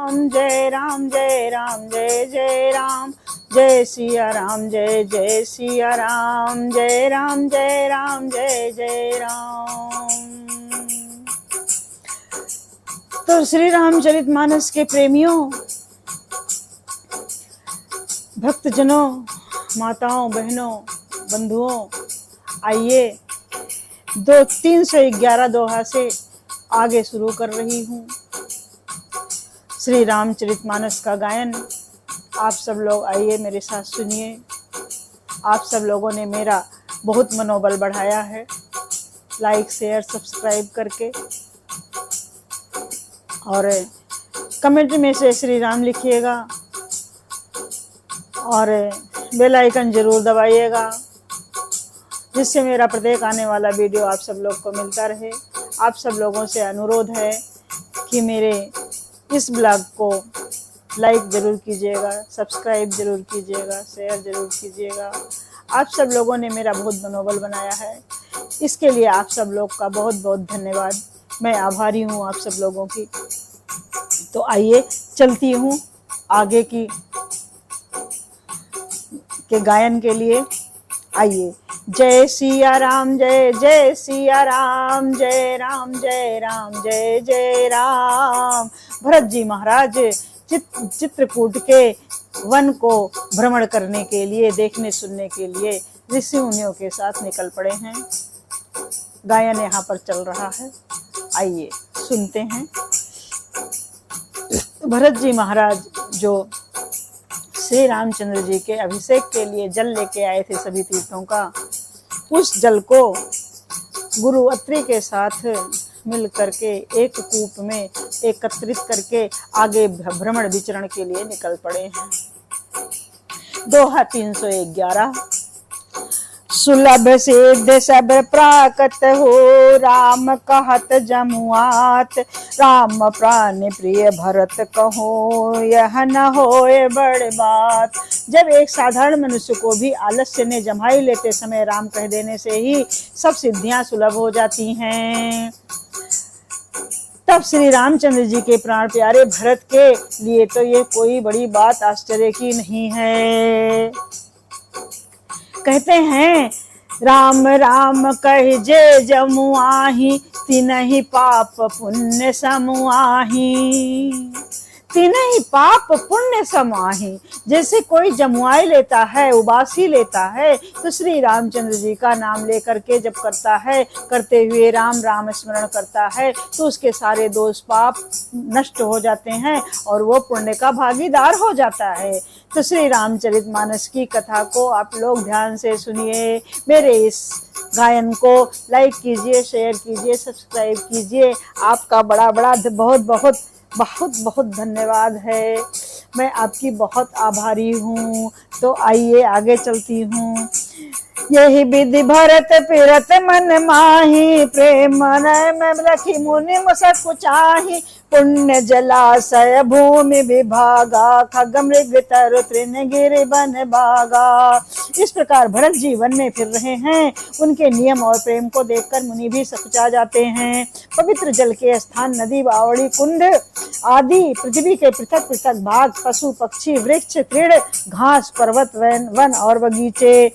राम जय राम जय राम जय जय राम, जय सिया राम जय सिया राम, जय राम जय जय राम। तो श्री रामचरितमानस के प्रेमियों, भक्तजनों, माताओं, बहनों, बंधुओं, आइए 311 दोहा से आगे शुरू कर रही हूँ। श्री रामचरितमानस का गायन आप सब लोग आइए मेरे साथ सुनिए। आप सब लोगों ने मेरा बहुत मनोबल बढ़ाया है, लाइक शेयर सब्सक्राइब करके, और कमेंट में से श्री राम लिखिएगा और बेल आइकन जरूर दबाइएगा, जिससे मेरा प्रत्येक आने वाला वीडियो आप सब लोग को मिलता रहे। आप सब लोगों से अनुरोध है कि मेरे इस ब्लॉग को लाइक जरूर कीजिएगा, सब्सक्राइब जरूर कीजिएगा, शेयर जरूर कीजिएगा। आप सब लोगों ने मेरा बहुत मनोबल बनाया है, इसके लिए आप सब लोग का बहुत बहुत धन्यवाद। मैं आभारी हूँ आप सब लोगों की। तो आइए चलती हूँ आगे के गायन के लिए। आइए। जय सिया राम जय सिया राम, जय राम जय जय राम। भरत जी महाराज चित्रकूट के वन को भ्रमण करने के लिए, देखने सुनने के लिए ऋषि मुनियों के साथ निकल पड़े हैं। गायन यहाँ पर चल रहा है, आइए सुनते हैं। भरत जी महाराज जो श्री रामचंद्र जी के अभिषेक के लिए जल लेके आए थे सभी तीर्थों का, उस जल को गुरु अत्रि के साथ मिल करके एक कूप में एकत्रित करके आगे भ्रमण विचरण के लिए निकल पड़े हैं। दोहा 311। सुलभ सिद्ध सब प्राकत हो, राम कहत जमुआत, राम प्राण प्रिय भरत कहो, यह न होए बड़ बात। जब एक साधारण मनुष्य को भी आलस्य ने जमाई लेते समय राम कह देने से ही सब सिद्धियां सुलभ हो जाती हैं, तब श्री रामचंद्र जी के प्राण प्यारे भरत के लिए तो ये कोई बड़ी बात आश्चर्य की नहीं है। कहते हैं राम राम कह जे जमुआही, तिनहि पाप पुण्य समुआही, तिनहि पाप पुण्य समाही। जैसे कोई जमुआई लेता है, उबासी लेता है, तो श्री रामचंद्र जी का नाम लेकर के जब करता है, करते हुए राम राम स्मरण करता है, तो उसके सारे दोष पाप नष्ट हो जाते हैं और वो पुण्य का भागीदार हो जाता है। तो श्री रामचरितमानस की कथा को आप लोग ध्यान से सुनिए। मेरे इस गायन को लाइक कीजिए, शेयर कीजिए, सब्सक्राइब कीजिए। आपका बड़ा बड़ा बहुत बहुत बहुत बहुत धन्यवाद है। मैं आपकी बहुत आभारी हूँ। तो आइए आगे चलती हूँ। यही विधि भरत फिरत मन माही, प्रेम में रखी मुनि मुसक कुचाही, पुण्य जलाशय भूमि विभागा, खग मृग तरु तृण गिरि बन भागा। इस प्रकार भरत जी वन में फिर रहे हैं। उनके नियम और प्रेम को देखकर मुनि भी सकुचा जाते हैं। पवित्र जल के स्थान, नदी, बावड़ी, कुंड आदि पृथ्वी के पृथक पृथक भाग, पशु पक्षी, वृक्ष, तृण, घास, पर्वत, वन और बगीचे,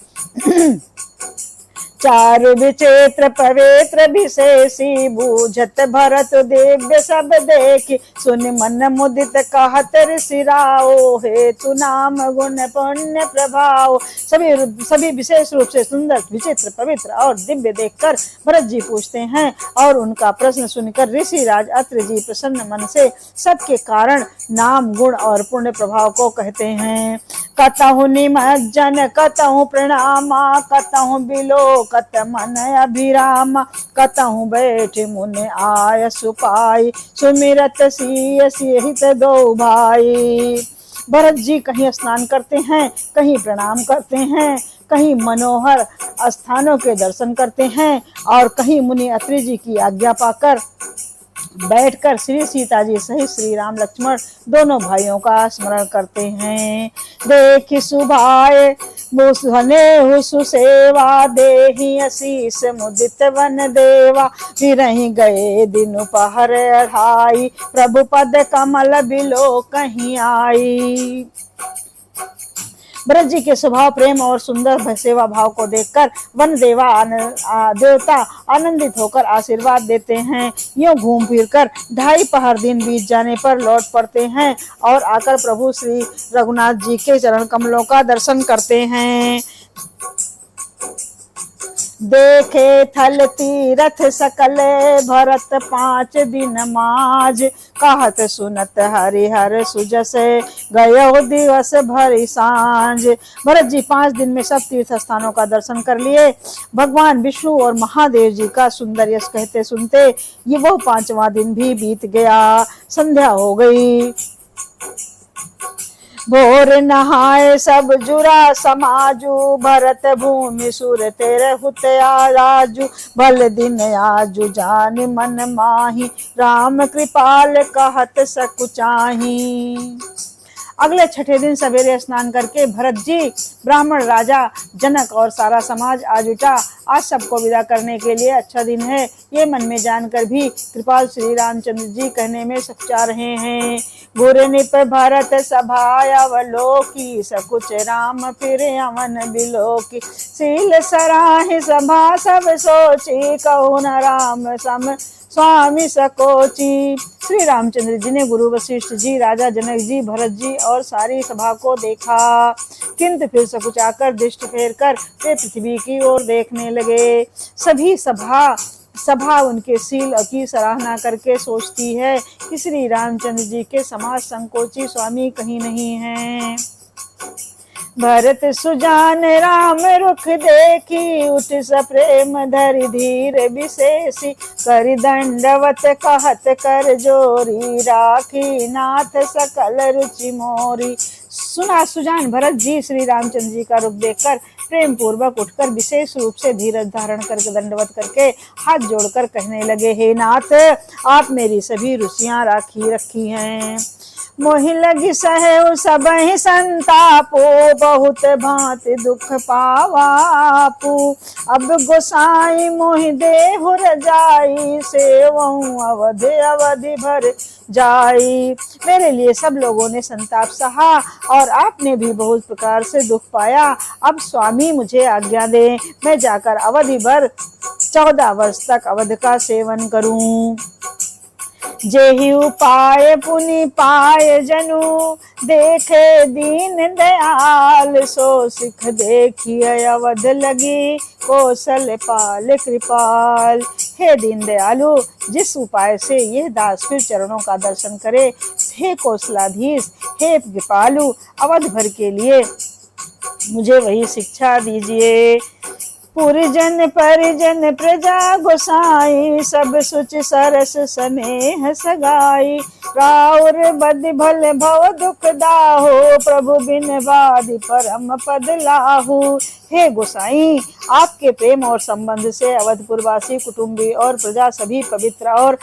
चारु विचित्र पवित्र विशेषी, बूझत भरत दिव्य सब देखी, सुनि मन मुदित कहत ऋषि राओ, हेतु नाम गुण पुण्य प्रभाव। सभी विशेष रूप से सुंदर, विचित्र, पवित्र और दिव्य देखकर भरत जी पूछते हैं और उनका प्रश्न सुनकर ऋषि राज अत्रि जी प्रसन्न मन से सबके कारण, नाम, गुण और पुण्य प्रभाव को कहते हैं। कतहु निमज्जन कतहु प्रणामा, कतहु बिलो कत मन अभिराम, कतहु बैठ मुनि आय सुपाई, सुमिरत सिय सिहित दो भाई। भरत जी कहीं स्नान करते हैं, कहीं प्रणाम करते हैं, कहीं मनोहर स्थानों के दर्शन करते हैं और कहीं मुनि अत्रि जी की आज्ञा पाकर बैठकर श्री सीता जी सहित श्री राम लक्ष्मण दोनों भाइयों का स्मरण करते हैं। देखि सुभाए मुसने सुसेवा, देहि असीस मुदित वन देवा। फिरहि गए दिन पहर अढ़ाई, प्रभु पद कमल बिलो कहीं आई। भरत जी के स्वभाव प्रेम और सुंदर सेवा भाव को देखकर वन देवता आनंदित होकर आशीर्वाद देते हैं। यूं घूम फिर कर 2.5 पहर दिन बीत जाने पर लौट पड़ते हैं और आकर प्रभु श्री रघुनाथ जी के चरण कमलों का दर्शन करते हैं। देखे थल तीरथ सकल, भरत 5 दिन माज। कहत सुनत हरिहर सुजस, गयो दिवस भरी सांझ। भरत जी 5 दिन में सब तीर्थ स्थानों का दर्शन कर लिए। भगवान विष्णु और महादेव जी का सुंदर यश कहते सुनते ये वो 5वां दिन भी बीत गया। संध्या हो गई। भोर नहाए सब जुरा समाजू, भरत भूमि सुर तेरे हुत राजू। भल दिन आजू जान मन माही, राम कृपाल कहत सकुचाही। अगले 6ठे दिन सवेरे स्नान करके भरत जी, ब्राह्मण राजा जनक और सारा समाज आज उठा। आज सबको विदा करने के लिए अच्छा दिन है, ये मन में जानकर भी कृपाल श्री रामचंद्र जी कहने में सकुचा रहे हैं। गुर निप भरत सभा अवलोकी, सकुच राम फिर अवन बिलोकी। सील सराहि सभा सब सोची, कहु न राम सम स्वामी सकोची। श्री रामचंद्र जी ने गुरु वशिष्ठ जी, राजा जनक जी, भरत जी और सारी सभा को देखा, किंतु फिर सकुचाकर दृष्टि फेर कर वे पृथ्वी की ओर देखने लगे। सभी सभा उनके शील की सराहना करके सोचती है कि श्री रामचंद्र जी के समाज संकोची स्वामी कहीं नहीं हैं। भरत सुजान राम रुख देखी, उठ सप्रेम धरि धीर विशेषी। कर दंडवत कहत कर जोरी, राखी नाथ सकल रुचि मोरी। सुना सुजान भरत जी श्री रामचंद्र जी का रूप देखकर प्रेम पूर्वक उठकर विशेष रूप से धीरज धारण करके दंडवत करके हाथ जोड़कर कहने लगे, हे नाथ, आप मेरी सभी रुचियां रखी हैं। मोहि लगी सहु सबहि संतापो, बहुत भांति दुख पावापू। अब गोसाई मोहि देहु रजाई, सेवहु अवधि भर जाई। मेरे लिए सब लोगों ने संताप सहा और आपने भी बहुत प्रकार से दुख पाया। अब स्वामी मुझे आज्ञा दे, मैं जाकर अवधि भर 14 वर्ष तक अवध का सेवन करूं। जेहि उपाय पुनि पाए जनु, देखे दीन दयाल। सो सिख देखिए अवध लगी, कौशल पाल कृपाल। हे दीन दयालु, जिस उपाय से यह दास फिर चरणों का दर्शन करे, हे कौशलाधीश, हे कृपालु, अवध भर के लिए मुझे वही शिक्षा दीजिए। पुरजन परिजन प्रजा गोसाई, सब सुच सरस स्नेह सगाई। राउर बद भल भव दुख दाहो, प्रभु बिन बाधि परम पद लाहू। हे गोसाई, आपके प्रेम और संबंध से अवधपुरवासी कुटुंबी और प्रजा सभी पवित्र और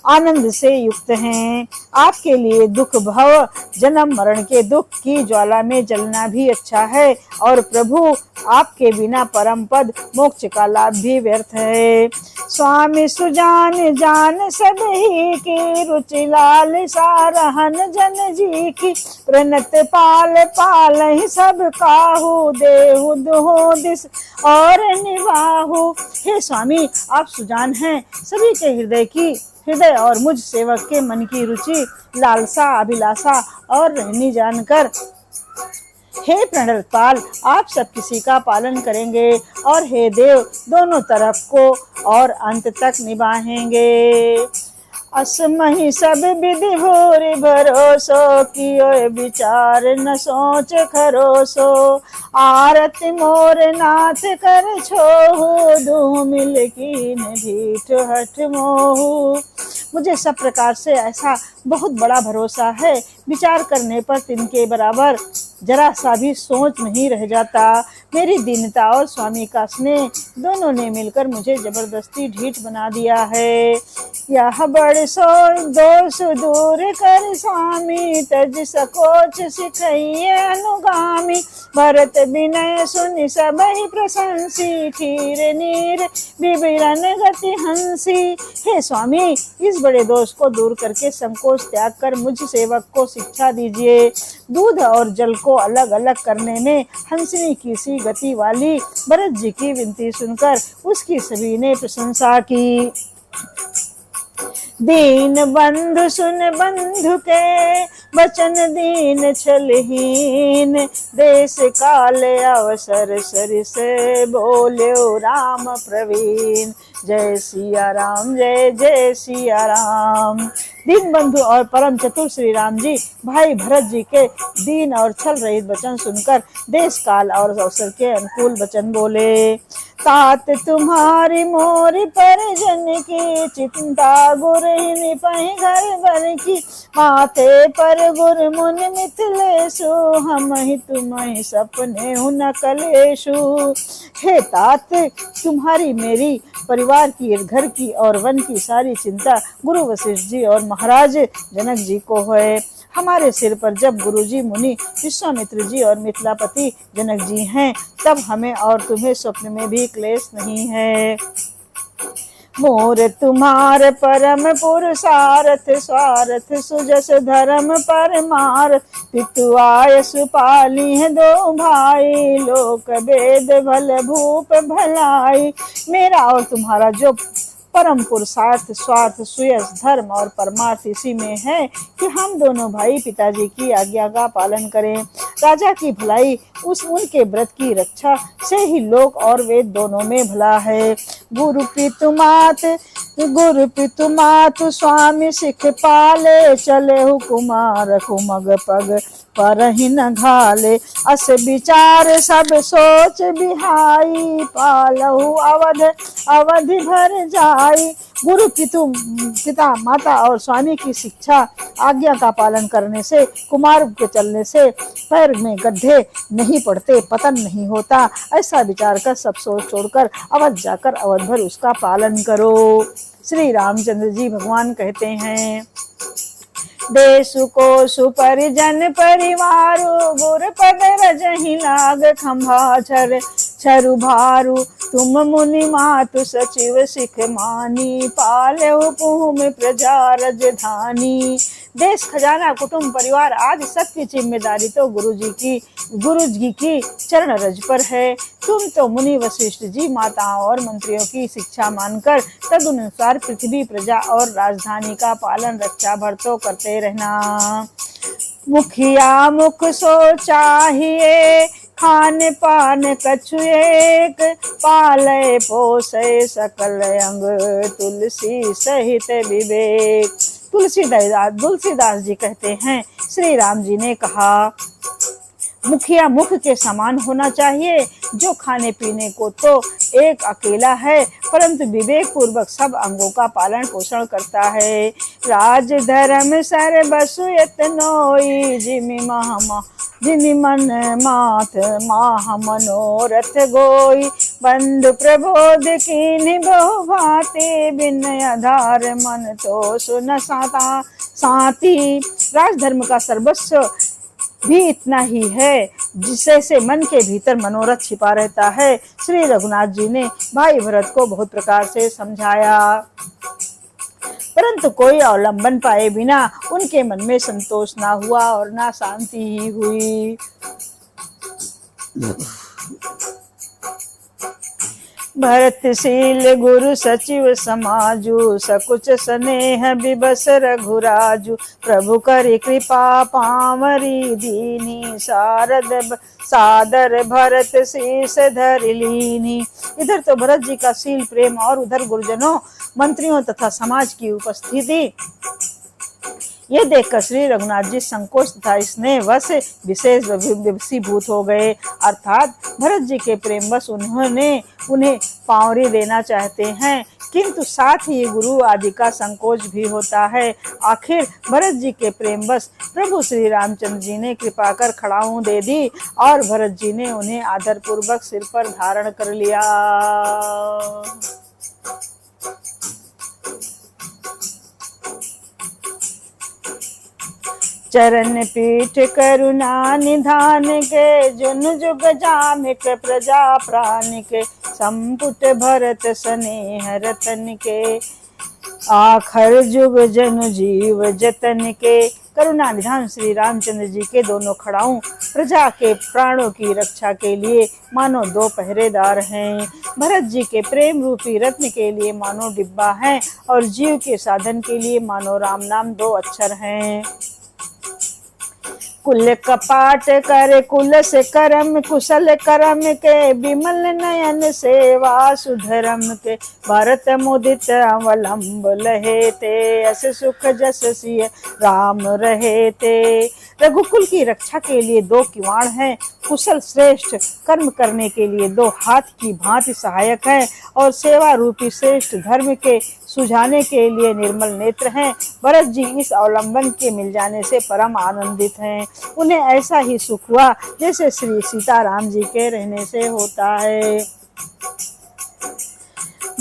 आनंद से युक्त हैं। आपके लिए दुख भव जन्म मरण के दुख की ज्वाला में जलना भी अच्छा है, और प्रभु आपके बिना परम पद मोक्ष का लाभ भी व्यर्थ है। स्वामी सुजान जान सभी की, रुचि लाल सारहन जन जी की। प्रणत पाल पाल ही सब काहू, देहु दुहो दिस और निवाहु। हे स्वामी, आप सुजान हैं, सभी के हृदय और मुझ सेवक के मन की रुचि, लालसा, अभिलाषा और रहनी जानकर हे प्रणतपाल, आप सब किसी का पालन करेंगे और हे देव दोनों तरफ को और अंत तक निभाएंगे। असमहि सब विधि भूरि भरोसो, कियो विचार न सोच खरोसो। आरती मोर नाथ कर छोहु, दुह मिल कीन ढीठ हठ मोहु। मुझे सब प्रकार से ऐसा बहुत बड़ा भरोसा है, विचार करने पर तिनके बराबर जरा सा भी सोच नहीं रह जाता। मेरी दीनता और स्वामी का स्नेह दोनों ने मिलकर मुझे जबरदस्ती ढीठ बना दिया है। यह बड़ सो दोष दूर कर स्वामी, तज सकोच सिखइए अनुगामी। भरत विनय सुनि सबहि प्रशंसी, खीर नीर विबिरन गति हंसी। हे स्वामी, इस बड़े दोष को दूर करके संकोच त्याग कर मुझ सेवक को शिक्षा दीजिए। दूध और जल को अलग अलग करने में हंसनी की सी गति वाली भरत जी की विनती सुनकर उसकी सभी ने प्रशंसा की। दीन बंधु सुन बंधु के वचन, दीन छलहीन। देश काल अवसर सरिस, बोल्यो राम प्रवीण। जय सिया राम, जय जय सिया राम। दीन बंधु और परम चतुर श्री राम जी भाई भरत जी के दीन और छल रहित वचन सुनकर देश काल और अवसर के अनुकूल वचन बोले। तात तुम्हारी मोरी परिजन की, चिंता गुरहिनी पहि घर भर की। माथे पर गुर मुन मिथिलेशु, हम ही तुम ही सपने न कलेशु। हे तात, तुम्हारी मेरी परिवार की, घर की और वन की सारी चिंता गुरु वशिष्ठ जी और महाराज जनक जी को है। हमारे सिर पर जब गुरुजी मुनि विश्वामित्र जी और मिथिलापति जनक जी हैं, तब हमें और तुम्हें स्वप्न में भी क्लेश नहीं है। मोर तुम्हार परम पुरुषार्थ, स्वार्थ सुजस धर्म परमार्थ। पितु आयस पाली है दो भाई, लोक वेद भल भूप भलाई। मेरा और तुम्हारा जो परम पुरुषार्थ, स्वार्थ, सुयस, धर्म और परमार्थ इसी में है कि हम दोनों भाई पिताजी की आज्ञा का पालन करें। राजा की भलाई उनके व्रत की रक्षा से ही लोक और वेद दोनों में भला है। गुरु पितु मात स्वामी सिख पाले, चले कुमार कुमग पग पर ही न घाले। अस विचार सब सोच बिहाई, पालहु अवध अवधि भर जाई। गुरु पिता माता और स्वामी की शिक्षा आज्ञा का पालन करने से, कुमार के चलने से पैर में गड्ढे नहीं पड़ते, पतन नहीं होता। ऐसा विचार कर सब सोच छोड़कर अवध जाकर अवध भर उसका पालन करो। श्री रामचंद्र जी भगवान कहते हैं, देश को सुपरिजन परिवारु, गुर पद रजहि लाग खंभा छर। छरु भारु तुम मुनि मातु, सचिव सिख मानी। पालहु पुहुम प्रजा राजधानी। देश खजाना कुटुंब परिवार आदि सबकी जिम्मेदारी तो गुरु जी की चरण रज पर है। तुम तो मुनि वशिष्ठ जी माताओं और मंत्रियों की शिक्षा मानकर तदनुसार पृथ्वी प्रजा और राजधानी का पालन रक्षा भर तो करते रहना। मुखिया मुख सो चाहिए, खान पान कछु एक। पाले पोसे सकल अंग, तुलसी सहित विवेक। तुलसीदास जी कहते हैं, श्री राम जी ने कहा, मुखिया मुख के समान होना चाहिए, जो खाने पीने को तो एक अकेला है, परंतु विवेक पूर्वक सब अंगों का पालन पोषण करता है। राज धर्म सर बसु यत्नोई, जिमि मन माथ माह मनोरथ गोई। बंधु प्रबोध कीन्हि बहु भांति, बिन आधार मन तो सुन साथी। राजधर्म का सर्वस्व भी इतना ही है, जिससे मन के भीतर मनोरथ छिपा रहता है। श्री रघुनाथ जी ने भाई भरत को बहुत प्रकार से समझाया, परंतु कोई अवलंबन पाए बिना उनके मन में संतोष ना हुआ और ना शांति ही हुई। भरतशील गुरु सचिव समाजु, सकुच स्नेह बिबस रघुराजु। प्रभु करि कृपा पावरी दीनी, सादर भरत शीस धर लीनी। इधर तो भरत जी का शील प्रेम और उधर गुरुजनों, मंत्रियों तथा समाज की उपस्थिति ये देखकर श्री रघुनाथ जी संकोच तथा स्नेह वश विशेष विवशीभूत हो गए। अर्थात भरत जी के प्रेमवश उन्हें पावरी देना चाहते हैं, किंतु साथ ही गुरु आदि का संकोच भी होता है। आखिर भरत जी के प्रेमवश प्रभु श्री रामचंद्र जी ने कृपा कर खड़ाऊं दे दी और भरत जी ने उन्हें आदर पूर्वक सिर पर धारण कर लिया। चरण पीठ करुणा निधान के, जुन जुग जामिक प्रजा प्राण के, संपुट भरत स्नेह रतन के, आखर जुग जन जीव जतन के। करुणा निधान श्री रामचंद्र जी के दोनों खड़ाऊं प्रजा के प्राणों की रक्षा के लिए मानो दो पहरेदार हैं। भरत जी के प्रेम रूपी रत्न के लिए मानो डिब्बा है और जीव के साधन के लिए मानो राम नाम दो अक्षर हैं। कुल कपाट कर कुल से करम, कुशल करम के, विमल नयन सेवा सुधरम के, भरत मुदित अवलंब लहे ते, अस सुख जस सिय राम रहे ते। रघुकुल की रक्षा के लिए दो किवाड़ हैं, कुशल श्रेष्ठ कर्म करने के लिए दो हाथ की भांति सहायक हैं और सेवा रूपी श्रेष्ठ धर्म के सुझाने के लिए निर्मल नेत्र हैं। भरत जी इस अवलंबन के मिल जाने से परम आनंदित हैं। उन्हें ऐसा ही सुख हुआ जैसे श्री सीताराम जी के रहने से होता है।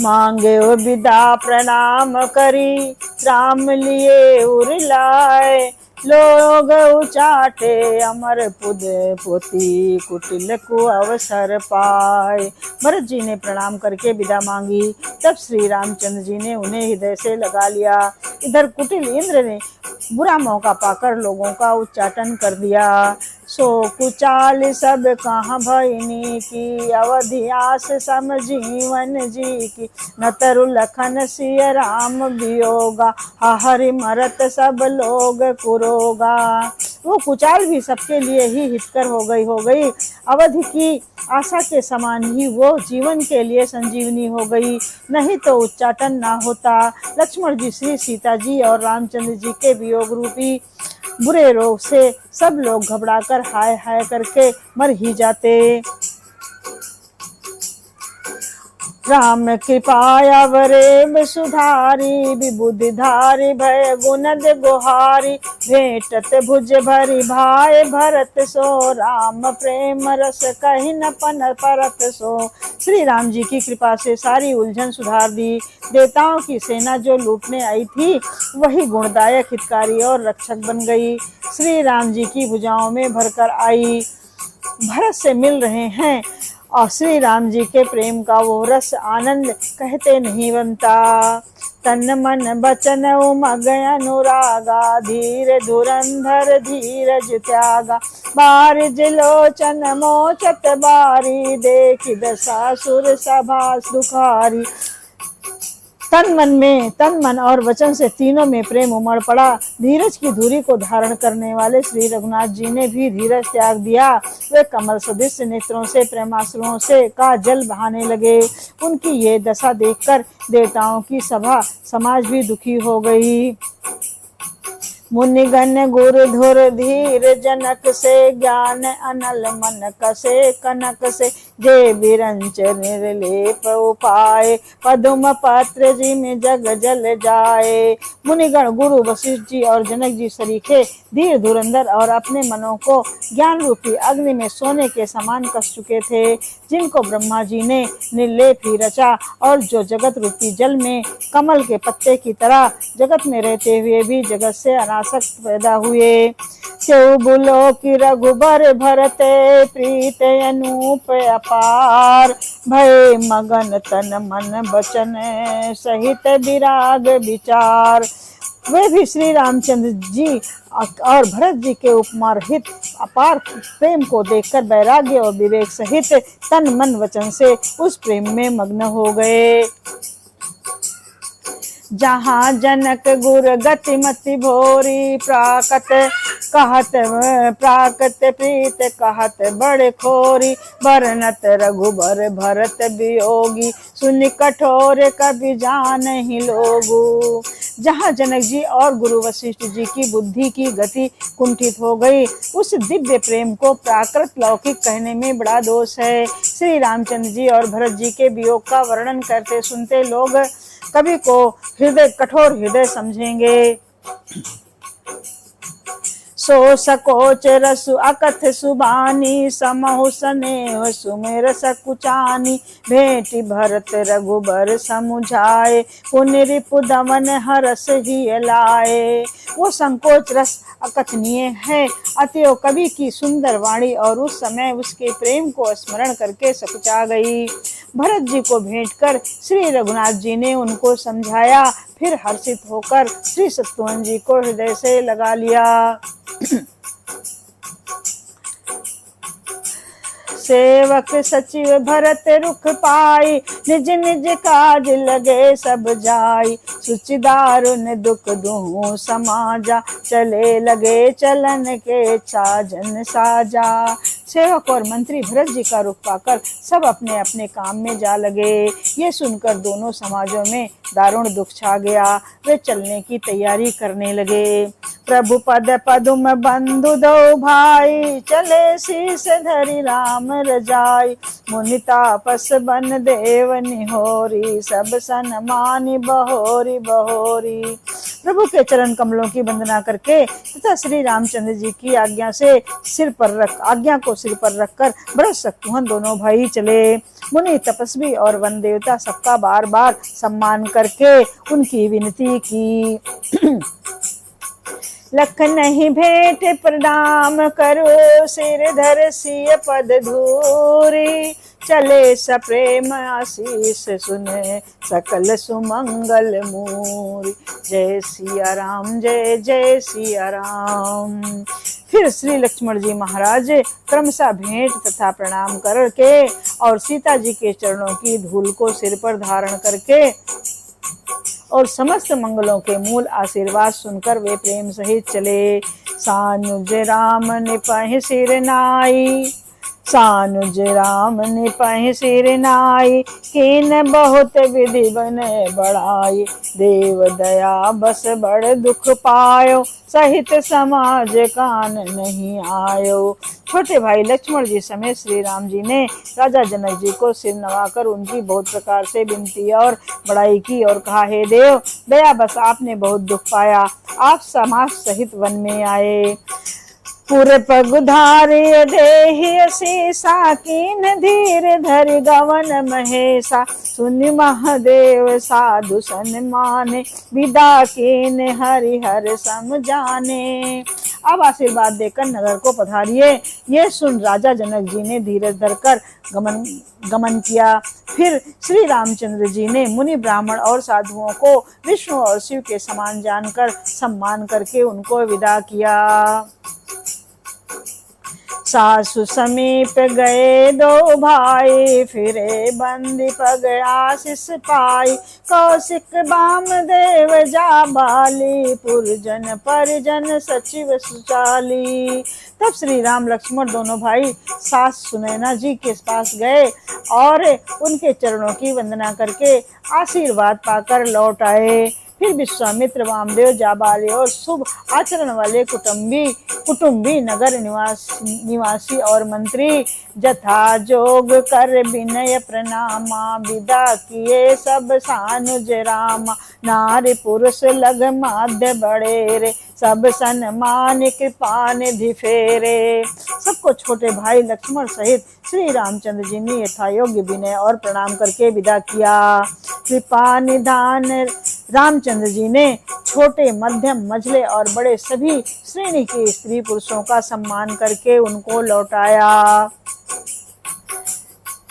मांगे विदा प्रणाम करी, राम लिए उर लाए, लोग उचाटे अमर पुद पोती, कुटिल को अवसर पाए। भरत जी ने प्रणाम करके विदा मांगी, तब श्री रामचंद्र जी ने उन्हें हृदय से लगा लिया। इधर कुटिल इंद्र ने बुरा मौका पाकर लोगों का उच्चाटन कर दिया। सो कुचाल सब कहाँ भइनी की, अवधि आस सम जीवन जी की, न तरु लखन सिय राम वियोगा, हरि मरत सब लोग कुरोगा। वो कुचाल भी सबके लिए ही हितकर हो गई। अवधि की आशा के समान ही वो जीवन के लिए संजीवनी हो गई, नहीं तो उच्चाटन ना होता। लक्ष्मण जी, श्री सीता जी और रामचंद्र जी के वियोग रूपी बुरे रोग से सब लोग घबराकर हाय हाय करके मर ही जाते। राम कृपाया वरेब सुधारी, विबुधि धारी भय गुणद गुहारी, भेटत भुज भरी भाई भरत सो, राम प्रेम रस कहि न पन परत सो। श्री राम जी की कृपा से सारी उलझन सुधार दी। देवताओं की सेना जो लूटने आई थी वही गुणदायक हितकारी और रक्षक बन गई। श्री राम जी की भुजाओं में भरकर आई, भरत से मिल रहे हैं और श्री राम जी के प्रेम का वो रस आनंद कहते नहीं बनता। तन मन बचन उमग अनुरागा, धीर धुरंधर धीरज त्यागा, बारिज लोचन मोचत बारी, देखि दशासुर सभा दुखारी। तन मन और वचन से तीनों में प्रेम उमड़ पड़ा। धीरज की धुरी को धारण करने वाले श्री रघुनाथ जी ने भी धीरज त्याग दिया। वे कमल सदृश नेत्रों से प्रेमाश्रुओं से का जल बहाने लगे। उनकी ये दशा देखकर देवताओं की सभा समाज भी दुखी हो गई। मुनिगण गुर धुर धीर जनक से, ज्ञान अनल मन कसे कनक से, जे विरंच निर्लेप उपाय, पदुम पत्र जिम जग जल जाए। मुनिगण गुरु वशिष्ठ जी और जनक जी सरीखे धीर धुरंधर और अपने मनों को ज्ञान रूपी अग्नि में सोने के समान कस चुके थे, जिनको ब्रह्मा जी ने निर्लेप ही रचा और जो जगत रूपी जल में कमल के पत्ते की तरह जगत में रहते हुए भी जगत से अनासक्त पैदा हुए। क्यों बोलो कि रघुबर भरते, प्रीत अनूप अपार, भय मगन तन मन बचन सहित विराग विचार। वे भी श्री रामचंद्र जी और भरत जी के उपमा रहित अपार प्रेम को देखकर वैराग्य और विवेक सहित तन मन वचन से उस प्रेम में मग्न हो गए। जहाँ जनक गुर गति मति भोरी, प्राकट कहत प्राकृत प्रीत कहत बड़ खोरी, बरनत रघुबर भरत वियोगी, सुन कठोर कबि जानहि लोगु। जहाँ जनक जी और गुरु वशिष्ठ जी की बुद्धि की गति कुंठित हो गई, उस दिव्य प्रेम को प्राकृत लौकिक कहने में बड़ा दोष है। श्री रामचंद्र जी और भरत जी के वियोग का वर्णन करते सुनते लोग कवि को हृदय कठोर हृदय समझेंगे। सो सकोच रसु अकथ सुबानी, समहु स्नेह सुमेर सकुचानी, भेंटि भरत रघुबर समुझाए, पुनि रिपु दमन हरस ही लाए। वो संकोच रस अकथनीय है, अतएव कवि की सुंदर वाणी और उस समय उसके प्रेम को स्मरण करके सकुचा गई। भरत जी को भेंट कर श्री रघुनाथ जी ने उनको समझाया, फिर हर्षित होकर श्री शत्रुघ्न जी को हृदय से लगा लिया। सेवक सचिव भरत रुख पाई, निज निज काज लगे सब जाई, सुचि दारुन दुख दुहु समाजा, चले लगे चलन के साजन साजा। सेवक और मंत्री भरत जी का रुख पाकर सब अपने अपने काम में जा लगे। ये सुनकर दोनों समाजों में दारुण दुख छा गया। वे चलने की तैयारी करने लगे। प्रभु पद पदुम बंधु दो भाई, चले शीस धरि राम रजाई, मुनि तापस बन देव निहोरी, सब सन्मानि बहोरी बहोरी। प्रभु के चरण कमलों की वंदना करके तथा श्री रामचंद्र जी की आज्ञा को सिर पर रखकर भरत शत्रुघ्न दोनों भाई चले। मुनि तपस्वी और वन देवता सबका बार बार सम्मान करके उनकी विनती की। लख नहीं भेंट प्रणाम करो, सिर धर सिय पद धूरी, चले सप्रेम आशीष सुने, सकल सुमंगल मूरी। जय सिया राम, जय जय सिया राम। फिर श्री लक्ष्मण जी महाराज क्रमशः भेंट तथा प्रणाम करके और सीता जी के चरणों की धूल को सिर पर धारण करके और समस्त मंगलों के मूल आशीर्वाद सुनकर वे प्रेम सहित चले। सानुज राम निपहि सिर नाई, सानुज राम निपहि सिर नाई, कीन बहुत विधि बने बढ़ाई, देव दया बस बड़ दुख पायो, सहित समाज कान नहीं आयो। छोटे भाई लक्ष्मण जी समेत श्री राम जी ने राजा जनक जी को सिर नवाकर उनकी बहुत प्रकार से विनती और बड़ाई की और कहा, हे देव दया बस आपने बहुत दुख पाया, आप समाज सहित वन में आए। पुर पगुधारे देहि शीसा, कीन धीर धरि गवन महेशा, सुनि महादेव साधु सन्माने, विदा कीन हरि हर सम जाने। अब आशीर्वाद देकर नगर को पधारिए। ये सुन राजा जनक जी ने धीरज धरकर गमन किया। फिर श्री रामचंद्र जी ने मुनि ब्राह्मण और साधुओं को विष्णु और शिव के समान जानकर सम्मान करके उनको विदा किया। सासु समीप गए दो भाई, फिरे बंदी पग आशीष पाई, कौशिक वामदेव जाबाली, पुरजन परिजन सचिव सुचाली। तब श्री राम लक्ष्मण दोनों भाई सास सुनैना जी के पास गए और उनके चरणों की वंदना करके आशीर्वाद पाकर लौट आए। फिर विश्वामित्र, वामदेव, जाबाली और शुभ आचरण वाले कुटुंबी नगर निवासी और मंत्री जथा जोग कर विनय प्रणामा, विदा किए सब सानुज रामा, नारी पुरुष लग माध्य बड़े रे, सब सन्मान कृपा निधि फेरे। सबको छोटे भाई लक्ष्मण सहित श्री रामचंद्र जी ने यथायोग्य विनय और प्रणाम करके विदा किया। कृपा निधान रामचंद्र जी ने छोटे, मध्यम, मझले और बड़े सभी श्रेणी के स्त्री पुरुषों का सम्मान करके उनको लौटाया।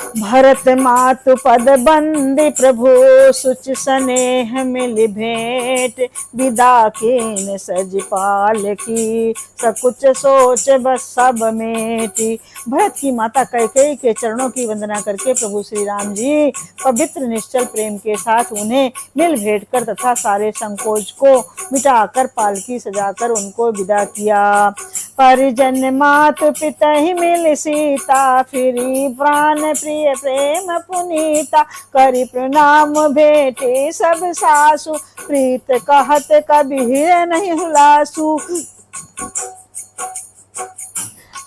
भरत मातु पद बंदी प्रभु सुच स्नेह मिल भेंट विदा कीन सज पाल की सकुच सोच बस सब मेटी। भरत की माता कैकेयी के चरणों की वंदना करके प्रभु श्री राम जी पवित्र निश्चल प्रेम के साथ उन्हें मिल भेंट कर तथा सारे संकोच को मिटाकर पालकी सजाकर उनको विदा किया। परिजन मातु पिता ही मिल सीता फिरी प्राण प्रिय प्रेम पुनीता करी प्रणाम भेटे सब सासु प्रीत कहत कभी नहीं हुलासु।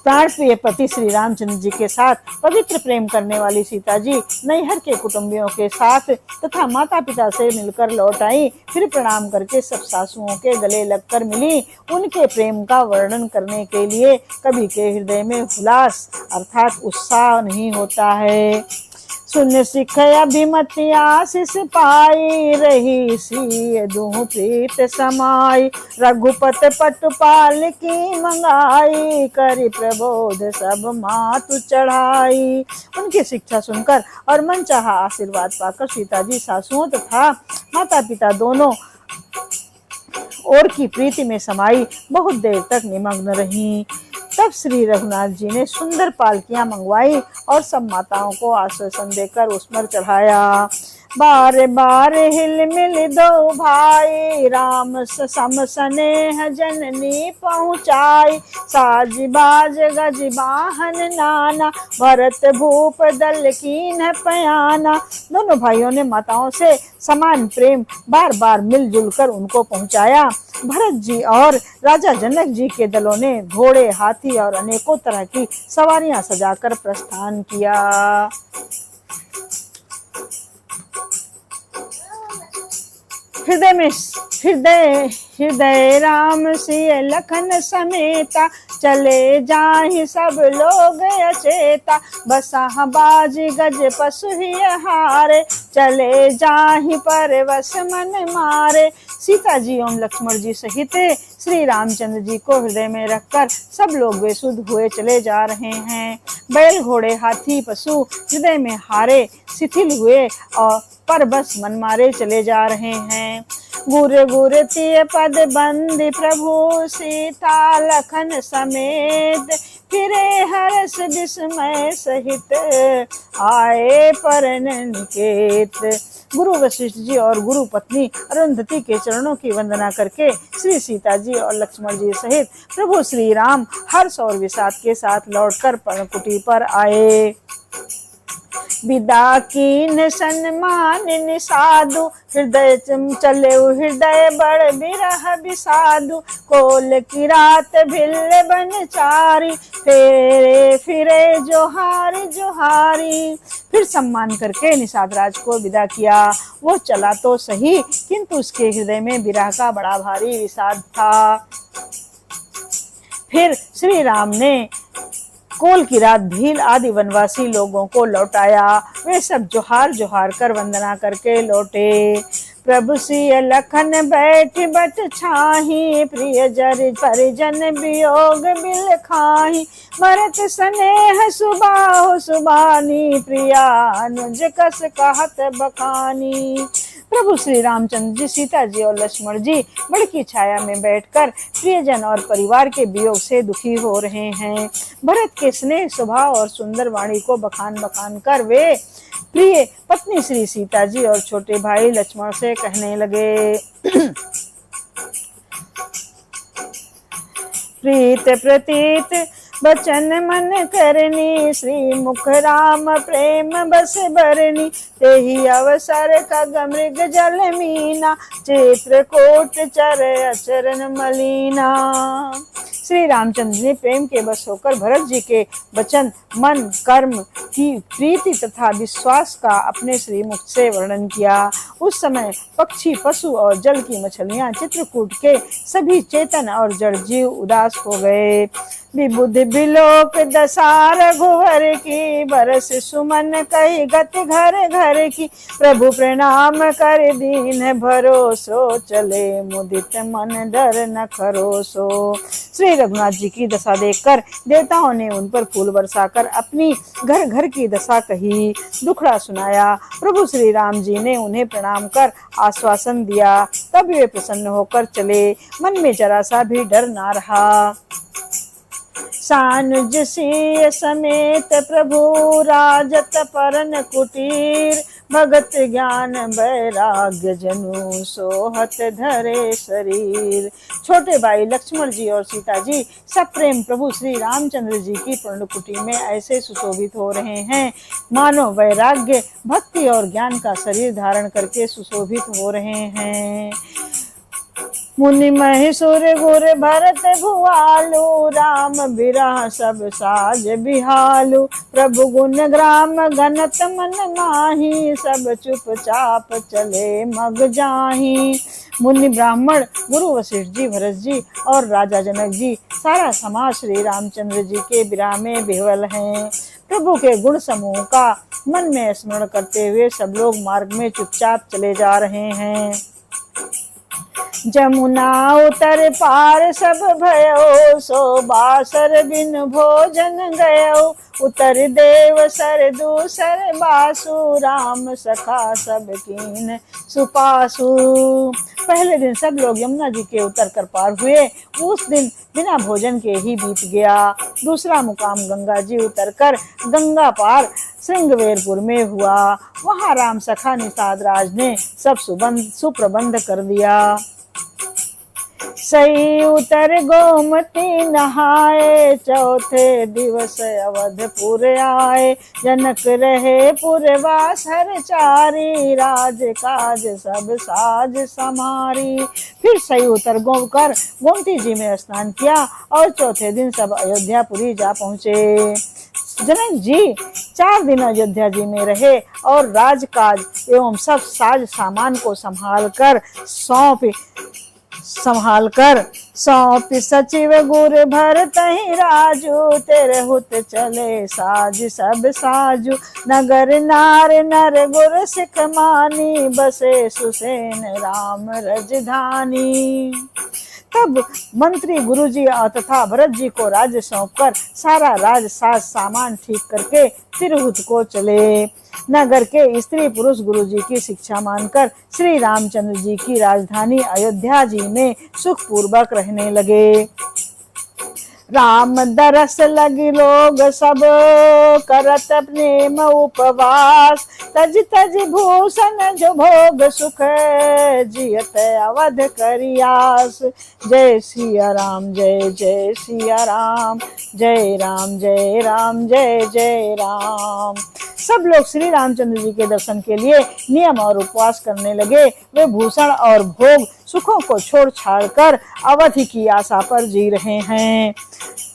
प्राण प्रिय पति श्री रामचंद्र जी के साथ पवित्र प्रेम करने वाली सीता जी नैहर के कुटुंबियों के साथ तथा माता पिता से मिलकर लौट आई। फिर प्रणाम करके सब सासुओं के गले लगकर मिली। उनके प्रेम का वर्णन करने के लिए कभी के हृदय में उल्लास अर्थात उत्साह नहीं होता है। सुन सिख अभिमति आशीष पाई रही सी दूह प्रीत समाई रघुपत पटुपाल की मंगाई करी प्रबोध सब मातु चढ़ाई। उनकी शिक्षा सुनकर और मनचाहा आशीर्वाद पाकर सीता जी सासुओं तथा माता पिता दोनों और की प्रीति में समाई बहुत देर तक निमग्न रहीं। तब श्री रघुनाथ जी ने सुंदर पालकियां मंगवाई और सब माताओं को आश्वासन देकर उस पर चढ़ाया। बार बार हिल मिल दो भाई राम सम स्नेह जननी पहुँचाई साज बाज गज वाहन नाना भरत भूप दल कीन पयाना। दोनों भाइयों ने माताओं से समान प्रेम बार बार मिलजुल कर उनको पहुँचाया। भरत जी और राजा जनक जी के दलों ने घोड़े हाथी और अनेकों तरह की सवारियां सजाकर प्रस्थान किया। हृदय राम सिय लखन समेता चले जाहि सब लोग अचेता बसा बाज गज पशु ही हारे चले जाहि परवश मन मारे। सीता जी एवं लक्ष्मण जी सहित श्री रामचंद्र जी को हृदय में रखकर सब लोग बेसुध हुए चले जा रहे हैं। बैल घोड़े हाथी पशु हृदय में हारे शिथिल हुए और पर बस मन मारे चले जा रहे हैं। गुर गुर तिय पद बंदी प्रभु सीता लखन समेत फिरे हर्ष विस्मय सहित आए परन निकेत। गुरु वशिष्ठ जी और गुरु पत्नी अरुंधति के चरणों की वंदना करके श्री सीता जी और लक्ष्मण जी सहित प्रभु श्री राम हर्ष और विषाद के साथ लौटकर पर्णकुटी पर आए। विदा कीन सन्मान निसाधु हृदय चले हृदय बड़ बिरह विषादु कोल की रात भिल्ल बनचारी फेरे फिरे जोहारी जोहारी। फिर सम्मान करके निषाद राज को विदा किया। वो चला तो सही किंतु उसके हृदय में विरह का बड़ा भारी विषाद था। फिर श्री राम ने कोल की रात भील आदि वनवासी लोगों को लौटाया। वे सब जोहार जोहार कर वंदना करके लौटे। प्रभु सिय लखन बैठ बट छाही प्रिय जर परिजन वियोग बिल खाही मरत स्नेह सुबाहु सुबानी प्रिया अनुज कस कहत बखानी। प्रभु श्री रामचंद्र जी सीता जी और लक्ष्मण जी बड़ की छाया में बैठकर प्रियजन और परिवार के वियोग से दुखी हो रहे हैं। भरत के स्नेह स्वभाव और सुंदर वाणी को बखान बखान कर वे प्रिय पत्नी श्री सीता जी और छोटे भाई लक्ष्मण से कहने लगे। प्रीत प्रतीत बचन मन करनी श्री मुख राम प्रेम बस बरनी तेहि अवसर खग मृग जल मीना चित्रकूट चर अचरण मलीना। श्री रामचंद्र ने प्रेम के बस होकर भरत जी के वचन मन कर्म की प्रीति तथा विश्वास का अपने श्रीमुख से वर्णन किया। उस समय पक्षी पशु और जल की मछलियां चित्रकूट के सभी चेतन और जड़ जीव उदास हो गए। विबुध बिलोक दशा रघुवर की, बरस सुमन कही गति घर घर की। प्रभु प्रणाम कर दीन भरोसो, चले मुदित मन डर न खरोसो। श्री रघुनाथ जी की दशा देखकर देवताओं ने उन पर फूल बरसाकर अपनी घर घर की दशा कही, दुखड़ा सुनाया। प्रभु श्री राम जी ने उन्हें प्रणाम कर आश्वासन दिया, तब वे प्रसन्न होकर चले, मन में जरा सा भी डर ना रहा। सानुज सिय समेत प्रभु राजत परन कुटीर, भगत ज्ञान वैराग्य जनु सोहत धरे शरीर। छोटे भाई लक्ष्मण जी और सीता जी सब प्रेम प्रभु श्री रामचंद्र जी की पर्णकुटी में ऐसे सुशोभित हो रहे हैं, मानो वैराग्य, भक्ति और ज्ञान का शरीर धारण करके सुशोभित हो रहे हैं। मुनि महेश्वर गुर भरत भुआलु, राम बिरह सब साज बिहालु। प्रभु गुण ग्राम गनत मन माही, सब चुपचाप चले मग जाही। मुनि ब्राह्मण गुरु वशिष्ठ जी, भरत जी और राजा जनक जी सारा समाज श्री रामचंद्र जी के विरह में विह्वल हैं। प्रभु के गुण समूह का मन में स्मरण करते हुए सब लोग मार्ग में चुपचाप चले जा रहे हैं। जमुना उतर पार सब भयो, सो बासर बिन भोजन गयो। उतर देव सर दूसर बासु, राम सखा सब कीन सुपासु। पहले दिन सब लोग यमुना जी के उतर कर पार हुए, उस दिन बिना भोजन के ही बीत गया। दूसरा मुकाम गंगा जी उतर कर गंगा पार श्रृंगवेरपुर में हुआ, वहां राम सखा निषाद राज ने सब सुप्रबंध कर दिया। सही उतर गोमती नहाए, चौथे दिवस अवधपुर आए। जनक रहे पुरवास हर चारी, राज काज सब साज समारी। फिर सही उतर गोकर गोमती जी में स्नान किया और चौथे दिन सब अयोध्यापुरी जा पहुँचे। जनक जी 4 दिन अयोध्या जी में रहे और राजकाज एवं सब साज सामान को सौंप सचिव गुर भरतहि राजू। तेरहुत चले साज सब साजू, नगर नार नर गुर सिख मानी। बसे सुसेन राम रजधानी। तब मंत्री गुरुजी तथा भरत जी को राज्य सौंपकर सारा राज साज सामान ठीक करके तिरहुत को चले। नगर के स्त्री पुरुष गुरु जी की शिक्षा मानकर श्री रामचंद्र जी की राजधानी अयोध्या जी में सुख पूर्वक रहने लगे। राम दरस लगी लोग सब, करत प्रेम उपवास। तज तज भूषण जो भोग सुख, जियत अवध करियास। जय सिया राम जय जय सिया राम, जय राम जय राम जय जय राम। सब लोग श्री रामचंद्र जी के दर्शन के लिए नियम और उपवास करने लगे। वे भूषण और भोग सुखों को छोड़ छाड़ कर अवधि की आशा पर जी रहे हैं।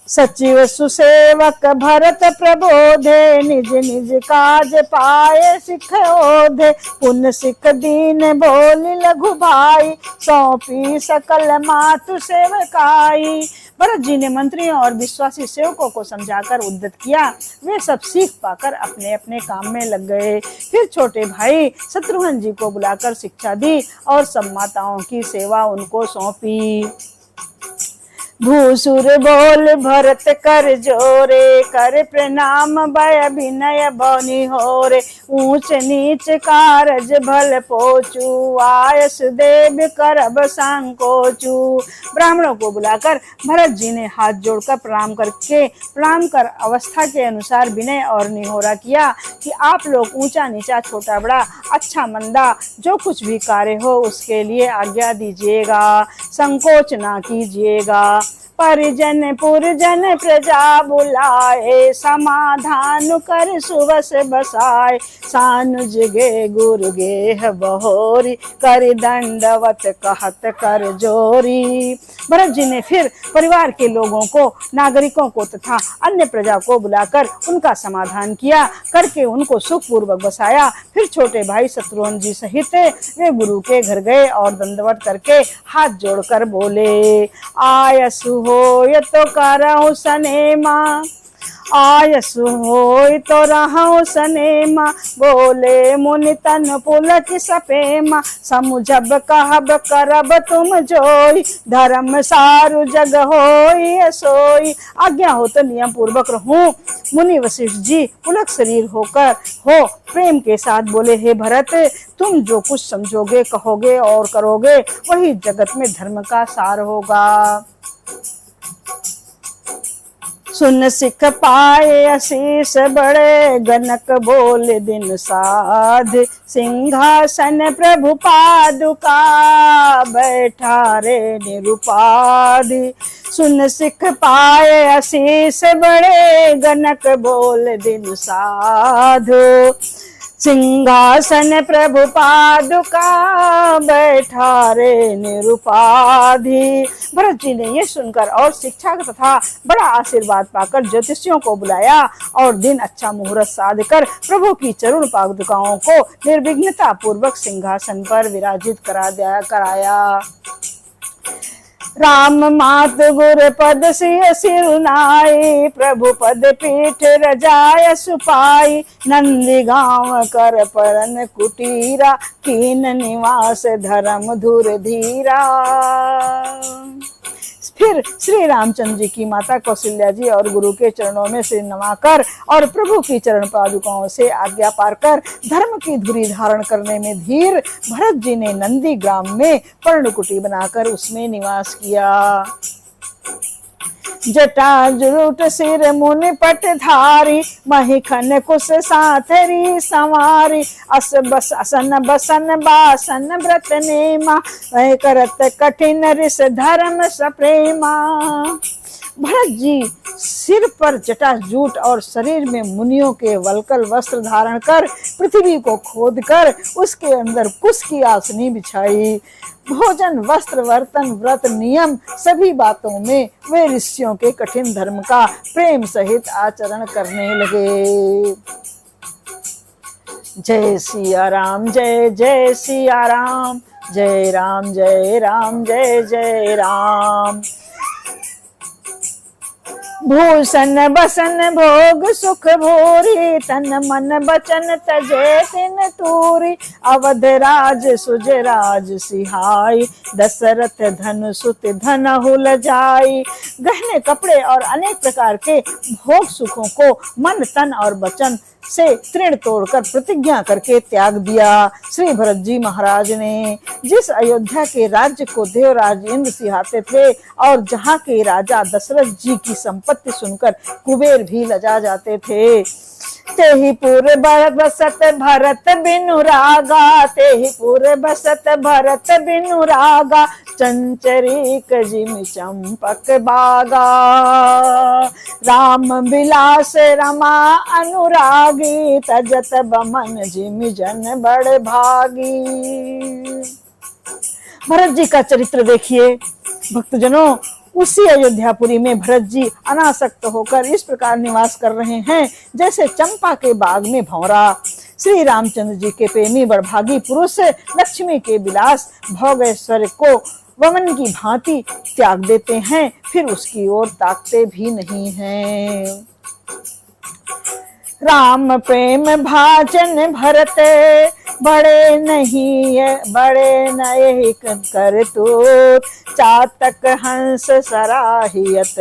सचिव सुसेवक भरत प्रबोधे, निज निज काज पाए सिख ओधे। पुण्य सिख दीन बोल लघु भाई, सौंपी सकल मातु सेवकाई। भरत जी ने मंत्रियों और विश्वासी सेवकों को समझाकर उद्यत किया। वे सब सीख पाकर अपने अपने काम में लग गए। फिर छोटे भाई शत्रुघ्न जी को बुलाकर शिक्षा दी और सब माताओं की सेवा उनको सौंपी। भूसुर बोल भरत कर जोरे, कर प्रणाम भय विनय बनि होरे। ऊंच नीच कारज भल पोचू, आयस देव करब संकोचू। ब्राह्मणों को बुलाकर भरत जी ने हाथ जोड़कर प्रणाम कर अवस्था के अनुसार विनय और निहोरा किया कि आप लोग ऊंचा नीचा छोटा बड़ा अच्छा मंदा जो कुछ भी कार्य हो उसके लिए आज्ञा दीजिएगा, संकोच ना कीजिएगा। परिजन पुरजन प्रजा बुलाए, समाधान कर सुबस बसाए। सानुज गे गुरु गेह बहोरी, कर दंडवत कहत कर जोरी। भरत जी ने फिर परिवार के लोगों को, नागरिकों को तथा अन्य प्रजा को बुलाकर उनका समाधान किया, करके उनको सुखपूर्वक बसाया। फिर छोटे भाई शत्रुघ्न जी सहित वे गुरु के घर गए और दंडवत करके हाथ जोड़कर बोले, आयसु होय तो करहु सनेमा, आयसु होय तो रहु सनेमा, बोले मुनि तन पुलक सपेमा, समुझब कहब करब तुम जोई, धर्म सारु जग होय सोई। आज्ञा हो तो नियम पूर्वक रहूं। मुनि वशिष्ठ जी पुलक शरीर होकर हो प्रेम के साथ बोले, हे भरत, तुम जो कुछ समझोगे, कहोगे और करोगे वही जगत में धर्म का सार होगा। सुन सिख पाए आशीष बड़े, गनक बोले दिन साध, सिंहासन प्रभु पादुका, बैठा रे निरुपाधि। सुन सिख पाए आशीष बड़े, गनक बोल दिन साधु, सिंहासन प्रभु पादुका, बैठा रे निरुपाधि। भरत जी ने ये सुनकर और शिक्षा तथा बड़ा आशीर्वाद पाकर ज्योतिषियों को बुलाया और दिन अच्छा मुहूर्त साध कर प्रभु की चरण पादुकाओं को निर्विघ्नता पूर्वक सिंहासन पर विराजित कराया। राम मात गुर पद सिय सिरुनाई, प्रभु पद पीठ रजाय सुपाई, नंदी गांव कर परन कुटीरा, कीन निवास धर्म धुर धीरा। फिर श्री रामचंद्र जी की माता कौशल्या जी और गुरु के चरणों में सिर नवाकर और प्रभु की चरण पादुकाओं से आज्ञा पाकर धर्म की धुरी धारण करने में धीर भरत जी ने नंदी ग्राम में पर्णकुटी बनाकर उसमें निवास किया। जटा जुट सिर मुनि पट धारी, महिखन कुश साथरी संवारी, अस बस असन बसन बासन व्रत नेमा, वह करत कठिन रिस धर्म सप्रेमा। भरत जी सिर पर जटाजूट और शरीर में मुनियों के वलकल वस्त्र धारण कर पृथ्वी को खोदकर उसके अंदर कुश की आसनी बिछाई। भोजन वस्त्र वर्तन व्रत नियम सभी बातों में वे ऋषियों के कठिन धर्म का प्रेम सहित आचरण करने लगे। जय सिया राम, जय जय सिया राम, जय राम जय राम, जय जय राम। भूषण बसन भोग सुख भोरी, तन मन बचन तजे तिन तूरी, अवध राज सुज राज सिहाई, दशरथ धन सुत धन हुल जाई। गहने कपड़े और अनेक प्रकार के भोग सुखों को मन तन और वचन से तृण तोड़कर प्रतिज्ञा करके त्याग दिया। श्री भरत जी महाराज ने जिस अयोध्या के राज्य को देवराज इंद्र सिहाते थे और जहाँ के राजा दशरथ जी की संपत्ति सुनकर कुबेर भी लजा जाते थे, तेहि पुर बसत भरत बिनु रागा, तेहि पुर बसत भरत बिनु रागा, चंचरीक जिमि चंपक बागा। राम बिलास रमा अनुरागी, तजत बमन जिमि जन बड़ भागी। भरत जी का चरित्र देखिए भक्तजनों। उसी अयोध्यापुरी में भरत जी अनासक्त होकर इस प्रकार निवास कर रहे हैं जैसे चंपा के बाग में भौरा। श्री रामचंद्र जी के प्रेमी बड़भागी पुरुष लक्ष्मी के विलास भोग ऐश्वर्य को वमन की भांति त्याग देते हैं, फिर उसकी ओर ताकते भी नहीं हैं। राम प्रेम भाजन भरत, बड़े नहीं बड़े नए कर तो, चातक हंस सराहियत,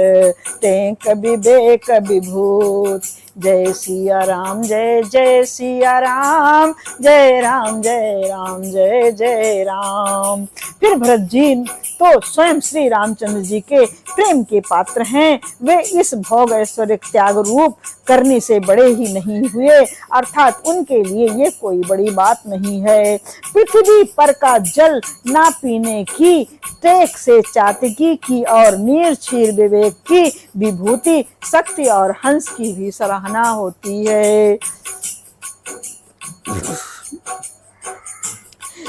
टेक विवेक विभूत। जय सिया राम, जय जय सिया राम, जय राम जय राम, जय जय राम। फिर भरत जी तो स्वयं श्री रामचंद्र जी के प्रेम के पात्र हैं। वे इस भोग ऐश्वर्य त्याग रूप करने से बड़े ही नहीं हुए, अर्थात उनके लिए ये कोई बड़ी बात नहीं है। पृथ्वी पर का जल ना पीने की, टेक से चातकी की और नीर क्षीर विवेक की विभूति, शक्ति और हंस की भी सराहना होती है।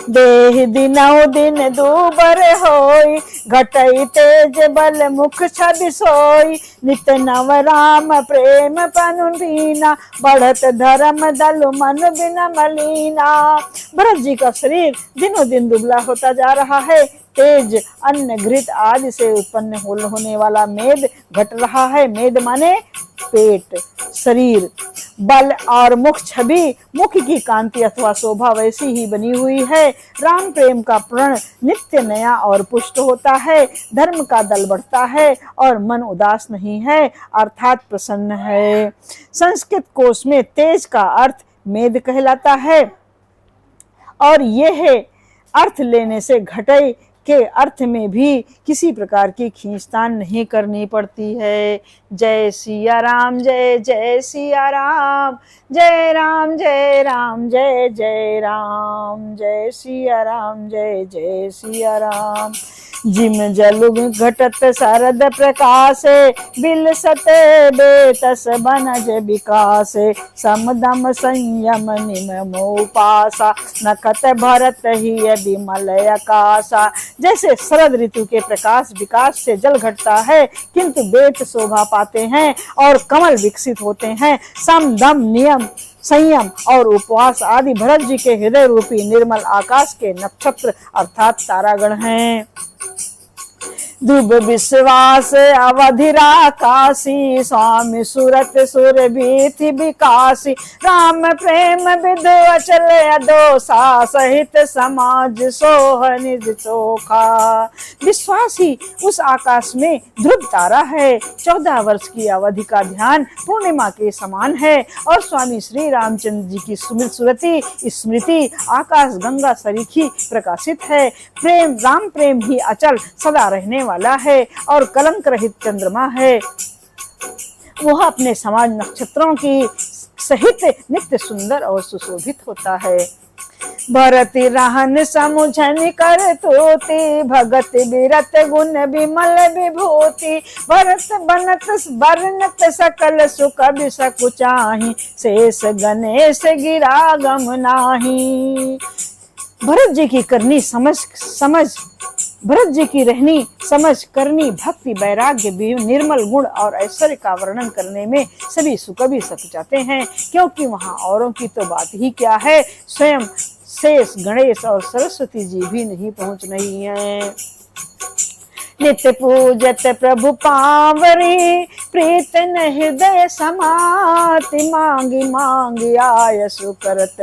देह दिनौ दिन दूबर होई, घटई तेज बल मुख छवि सोई। नित नव राम प्रेम पनु दीना, बढ़त धर्म दल मन बिन मलीना। भरत जी का शरीर दिनों दिन दुबला होता जा रहा है। तेज अन्न घृत आदि से उत्पन्न होने वाला मेद घट रहा है। मेद माने पेट, शरीर। बल और मुख छवि, मुख की कांति अथवा शोभा वैसी ही बनी हुई है। राम प्रेम का प्रण नित्य नया और पुष्ट होता है। धर्म का दल बढ़ता है और मन उदास नहीं है, अर्थात प्रसन्न है। संस्कृत कोश में तेज का अर्थ मेद कहलाता है और यह अर्थ लेने से घटई के अर्थ में भी किसी प्रकार की खींचतान नहीं करनी पड़ती है। जय सिया राम, जय जय सिया राम, जय राम जय राम, जय जय राम, जय सिया राम, जय जय सिया राम। जिम जलुग घटत शरद प्रकाशे, बिलसत बेतस बनज विकासे। समदम संयम निमोपासा, नखत भरत ही विमल आकाशा। जैसे शरद ऋतु के प्रकाश विकास से जल घटता है किंतु बेत शोभा पाते हैं और कमल विकसित होते हैं, सम दम नियम संयम और उपवास आदि भरत जी के हृदय रूपी निर्मल आकाश के नक्षत्र अर्थात तारागण हैं। ध्रुव विश्वास अवधिरा काशी, स्वामी सूरत सुर भीति विकासी। राम प्रेम विधु अचल अदोसा, सहित समाज सोह निज चोखा। विश्वास ही उस आकाश में ध्रुव तारा है। 14 वर्ष की अवधि का ध्यान पूर्णिमा के समान है और स्वामी श्री रामचंद्र जी की सुरति स्मृति आकाश गंगा सरीखी प्रकाशित है। प्रेम राम प्रेम ही अचल सदा रहने वाला है और कलंक रहित चंद्रमा है। वह अपने समाज नक्षत्रों की सहित नित्य सुंदर और सुशोभित होता है। भरति रहन समुझन कर तोति, भगत बिरत गुण विमल विभूति। भरत बनत वर्णत सकल सुख बिसकुचाहि, शेष गणेश गिरा गम नाही। भरत जी की करनी समझ भरत जी की रहनी समझ करनी भक्ति वैराग्य निर्मल गुण और ऐश्वर्य का वर्णन करने में सभी सुकवि सक जाते हैं, क्योंकि वहां औरों की तो बात ही क्या है, स्वयं शेष गणेश और सरस्वती जी भी नहीं पहुंच रही हैं। नित्य पूजत प्रभु पावरी, प्रीत न हृदय समाति। मांगी मांगी आयसु करत,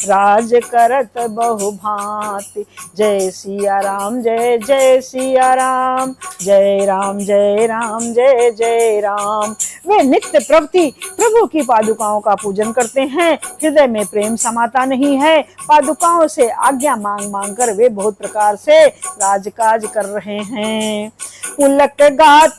राज करत बहु भांति। जय सिया राम, जय जय सिया राम, जय राम जय राम, जय जय राम। वे नित्य प्रवृत्ति प्रभु की पादुकाओं का पूजन करते हैं। हृदय में प्रेम समाता नहीं है। पादुकाओं से आज्ञा मांग मांग कर वे बहुत प्रकार से राजकाज कर रहे हैं। पुलक गाते